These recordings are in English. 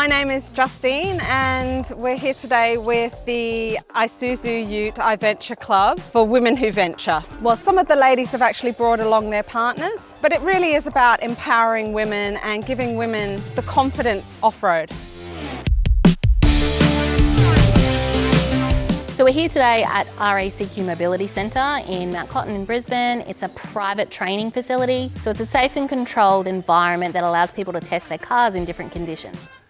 My name is Justine and we're here today with the Isuzu UTE I-Venture Club for women who venture. Well, some of the ladies have actually brought along their partners, but it really is about empowering women and giving women the confidence off-road. So we're here today at RACQ Mobility Centre in Mount Cotton in Brisbane. It's a private training facility, so it's a safe and controlled environment that allows people to test their cars in different conditions.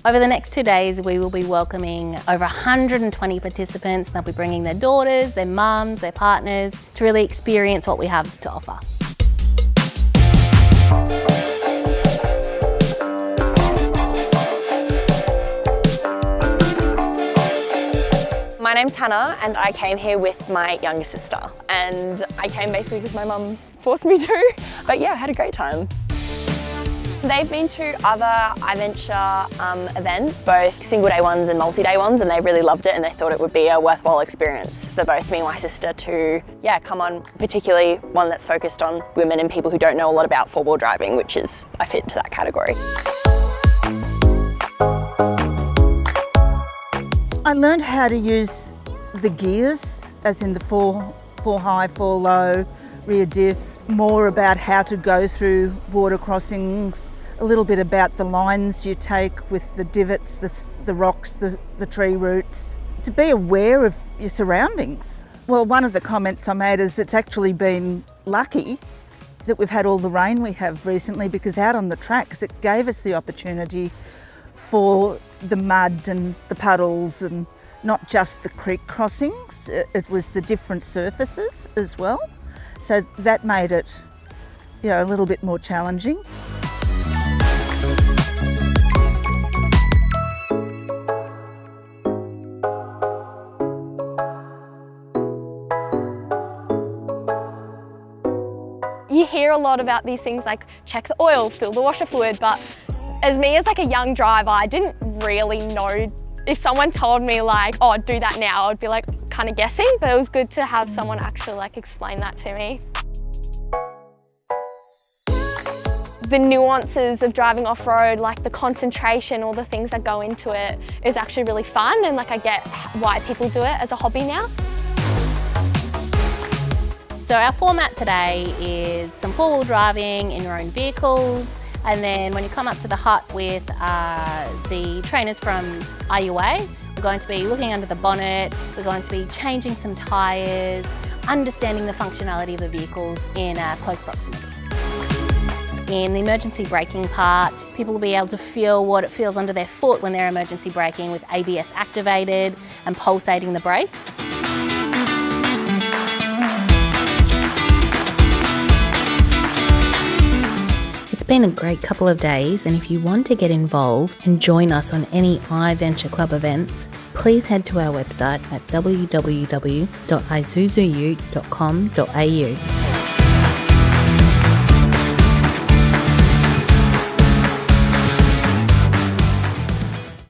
Over the next 2 days, we will be welcoming over 120 participants. They'll be bringing their daughters, their mums, their partners to really experience what we have to offer. My name's Hannah and I came here with my younger sister, and I came basically because my mum forced me to, but yeah, I had a great time. They've been to other I-Venture events, both single day ones and multi-day ones, and they really loved it and they thought it would be a worthwhile experience for both me and my sister to come on, particularly one that's focused on women and people who don't know a lot about four-wheel driving, which is, I fit into that category. I learned how to use the gears, as in the four high, four low, rear diff, more about how to go through water crossings, a little bit about the lines you take with the divots, the rocks, the tree roots, to be aware of your surroundings. Well, one of the comments I made is it's actually been lucky that we've had all the rain we have recently, because out on the tracks it gave us the opportunity for the mud and the puddles, and not just the creek crossings, it was the different surfaces as well. So that made it, a little bit more challenging. You hear a lot about these things like check the oil, fill the washer fluid, but as like a young driver, I didn't really know. If someone told me like, oh, do that now, I'd be like kind of guessing, but it was good to have someone actually like explain that to me. The nuances of driving off-road, like the concentration, all the things that go into it, is actually really fun, and like I get why people do it as a hobby now. So our format today is some four-wheel driving in your own vehicles, and then when you come up to the hut with the trainers from IUA, we're going to be looking under the bonnet, we're going to be changing some tyres, understanding the functionality of the vehicles in close proximity. In the emergency braking part, people will be able to feel what it feels under their foot when they're emergency braking with ABS activated and pulsating the brakes. It's been a great couple of days, and if you want to get involved and join us on any I-Venture Club events, please head to our website at www.isuzuyute.com.au.